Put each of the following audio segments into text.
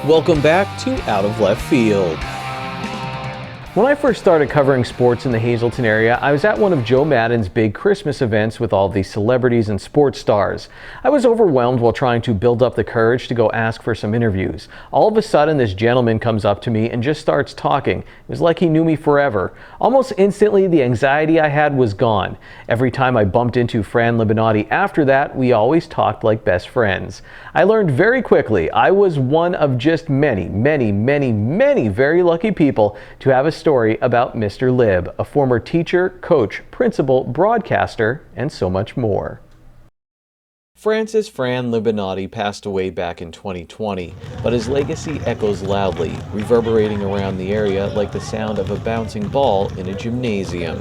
Welcome back to Out of Left Field. When I first started covering sports in the Hazleton area, I was at one of Joe Maddon's big Christmas events with all these celebrities and sports stars. I was overwhelmed while trying to build up the courage to go ask for some interviews. All of a sudden, this gentleman comes up to me and just starts talking. It was like he knew me forever. Almost instantly, the anxiety I had was gone. Every time I bumped into Fran Libonati after that, we always talked like best friends. I learned very quickly I was one of just many very lucky people to have a story about Mr. Lib, a former teacher, coach, principal, broadcaster, and so much more. Francis Fran Libonati passed away back in 2020, but his legacy echoes loudly, reverberating around the area like the sound of a bouncing ball in a gymnasium.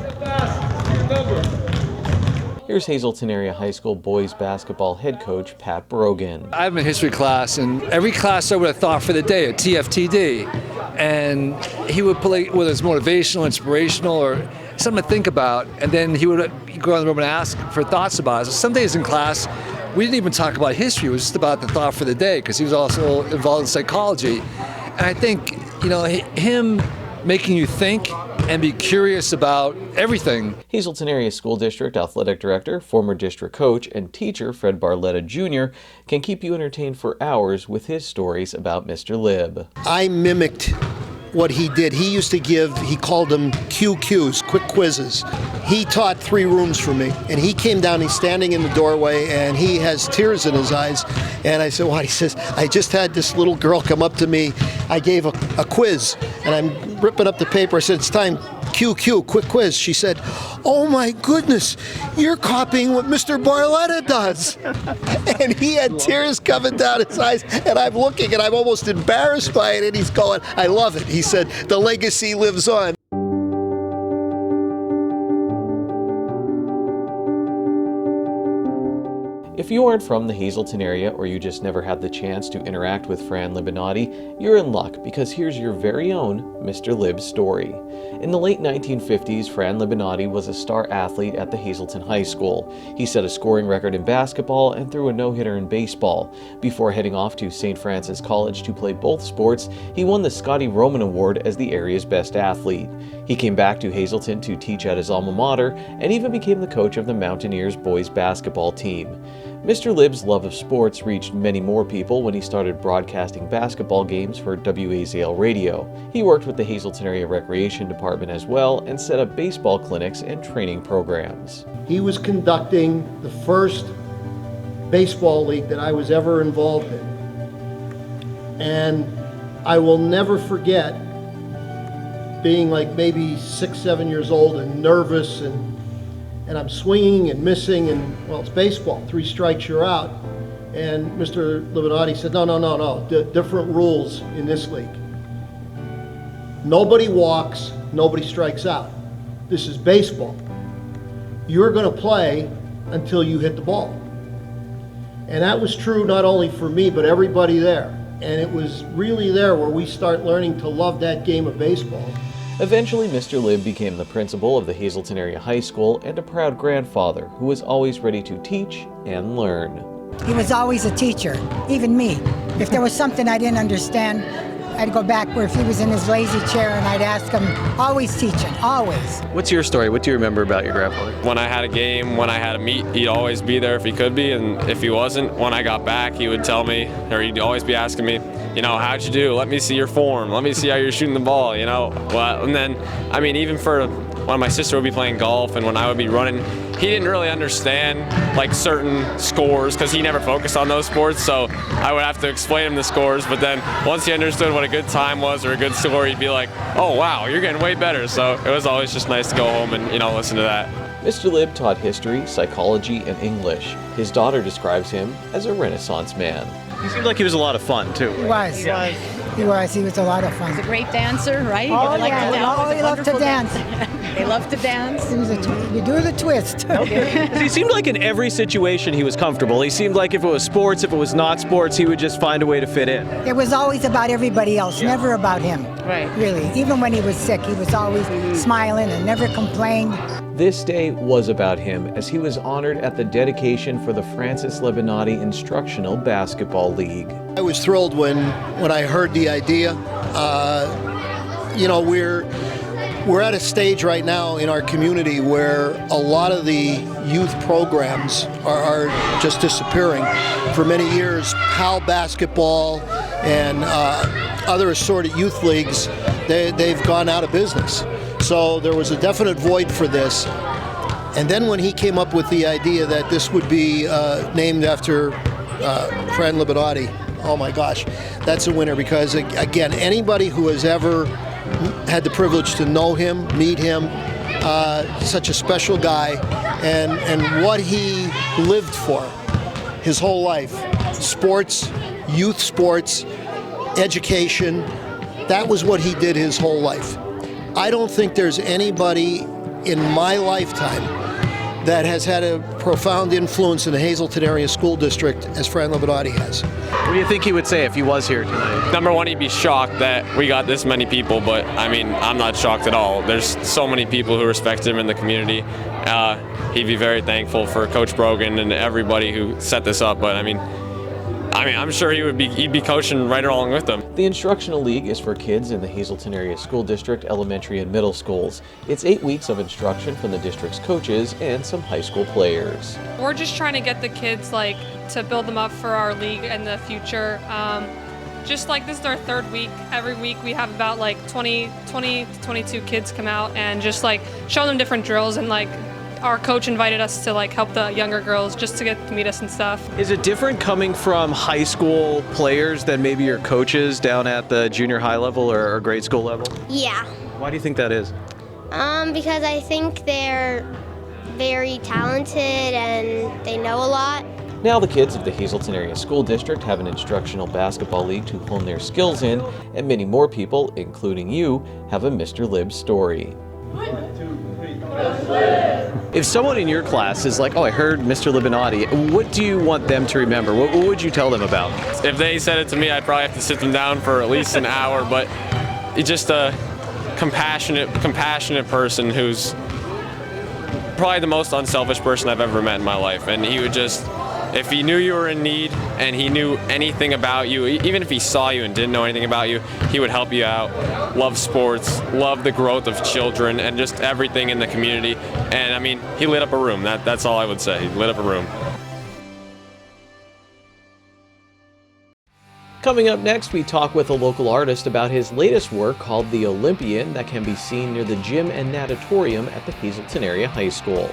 Here's Hazleton Area High School boys basketball head coach Pat Brogan. I'm in history class, and every class I would have thought for the day, a TFTD. And he would play whether it's motivational, inspirational, or something to think about. And then he would go in the room and ask for thoughts about it. So some days in class, we didn't even talk about history. It was just about the thought for the day, because he was also involved in psychology. And I think, him making you think and be curious about everything. Hazleton Area School District Athletic Director, former district coach, and teacher Fred Barletta Jr. can keep you entertained for hours with his stories about Mr. Lib. I mimicked what he did. He used to give, he called them QQs, quick quizzes. He taught 3 rooms for me, and he came down, he's standing in the doorway, and he has tears in his eyes. And I said, "What?" He says, "I just had this little girl come up to me. I gave a quiz, and I'm ripping up the paper. I said, 'It's time, QQ, quick quiz.' She said, 'Oh my goodness, you're copying what Mr. Barletta does.'" And he had tears coming down his eyes, and I'm looking, and I'm almost embarrassed by it, and he's going, "I love it." He said, "The legacy lives on." If you aren't from the Hazleton area, or you just never had the chance to interact with Fran Libonati, you're in luck, because here's your very own Mr. Lib's story. In the late 1950s, Fran Libonati was a star athlete at the Hazleton High School. He set a scoring record in basketball and threw a no-hitter in baseball. Before heading off to St. Francis College to play both sports, he won the Scotty Roman Award as the area's best athlete. He came back to Hazleton to teach at his alma mater and even became the coach of the Mountaineers boys basketball team. Mr. Lib's love of sports reached many more people when he started broadcasting basketball games for WAZL Radio. He worked with the Hazleton Area Recreation Department as well and set up baseball clinics and training programs. He was conducting the first baseball league that I was ever involved in. And I will never forget being like maybe 6, 7 years old and nervous, and I'm swinging and missing, and well, it's baseball, 3 strikes, you're out. And Mr. Libonati said, no, different rules in this league. Nobody walks, nobody strikes out. This is baseball. You're gonna play until you hit the ball. And that was true not only for me, but everybody there. And it was really there where we start learning to love that game of baseball. Eventually, Mr. Lib became the principal of the Hazleton Area High School and a proud grandfather who was always ready to teach and learn. He was always a teacher, even me. If there was something I didn't understand, I'd go back where if he was in his lazy chair and I'd ask him, always teaching, always. What's your story? What do you remember about your grandfather? When I had a game, when I had a meet, he'd always be there if he could be, and if he wasn't, when I got back, he would tell me, or he'd always be asking me, how'd you do? Let me see your form. Let me see how you're shooting the ball, Well, and then, even for when my sister would be playing golf and when I would be running, he didn't really understand certain scores because he never focused on those sports, so I would have to explain him the scores, but then once he understood what a good time was or a good score, he'd be like, "Oh wow, you're getting way better." So it was always just nice to go home and listen to that. Mr. Lib taught history, psychology, and English. His daughter describes him as a Renaissance man. He seemed like he was a lot of fun, too. He was. He was a lot of fun. He's a great dancer, right? Oh, yeah. He loved to dance. They love to dance. You do the twist. He seemed like in every situation he was comfortable. He seemed like if it was sports, if it was not sports, he would just find a way to fit in. It was always about everybody else, never about him. Right. Really. Even when he was sick, he was always smiling and never complained. This day was about him as he was honored at the dedication for the Francis Libonati Instructional Basketball League. I was thrilled when I heard the idea. You know, we're at a stage right now in our community where a lot of the youth programs are just disappearing. For many years, PAL basketball and other assorted youth leagues, they've gone out of business. So there was a definite void for this. And then when he came up with the idea that this would be named after Fran Libonati, oh my gosh, that's a winner, because again, anybody who has ever had the privilege to know him, meet him, such a special guy, and what he lived for his whole life, sports, youth sports, education, that was what he did his whole life. I don't think there's anybody in my lifetime that has had a profound influence in the Hazleton Area School District as Fran Libonati has. What do you think he would say if he was here tonight? Number one, he'd be shocked that we got this many people, but I mean, I'm not shocked at all. There's so many people who respect him in the community. He'd be very thankful for Coach Brogan and everybody who set this up, but I mean, I'm sure he'd be coaching right along with them. The Instructional League is for kids in the Hazleton Area School District elementary and middle schools. It's 8 weeks of instruction from the district's coaches and some high school players. We're just trying to get the kids to build them up for our league in the future. Just like this is our 3rd week. Every week we have about 20 to 22 kids come out and just show them different drills, and our coach invited us to help the younger girls just to get to meet us and stuff. Is it different coming from high school players than maybe your coaches down at the junior high level or grade school level? Yeah. Why do you think that is? Because I think they're very talented and they know a lot. Now the kids of the Hazleton Area School District have an instructional basketball league to hone their skills in, and many more people, including you, have a Mr. Lib story. If someone in your class is like, oh, I heard Mr. Libonati, what do you want them to remember? What would you tell them about? If they said it to me, I'd probably have to sit them down for at least an hour, but it's just a compassionate person who's probably the most unselfish person I've ever met in my life. And he would just, if he knew you were in need and he knew anything about you, even if he saw you and didn't know anything about you, he would help you out. Love sports, love the growth of children, and just everything in the community. And I mean, he lit up a room. That's all I would say. He lit up a room. Coming up next, we talk with a local artist about his latest work called The Olympian that can be seen near the gym and natatorium at the Hazleton Area High School.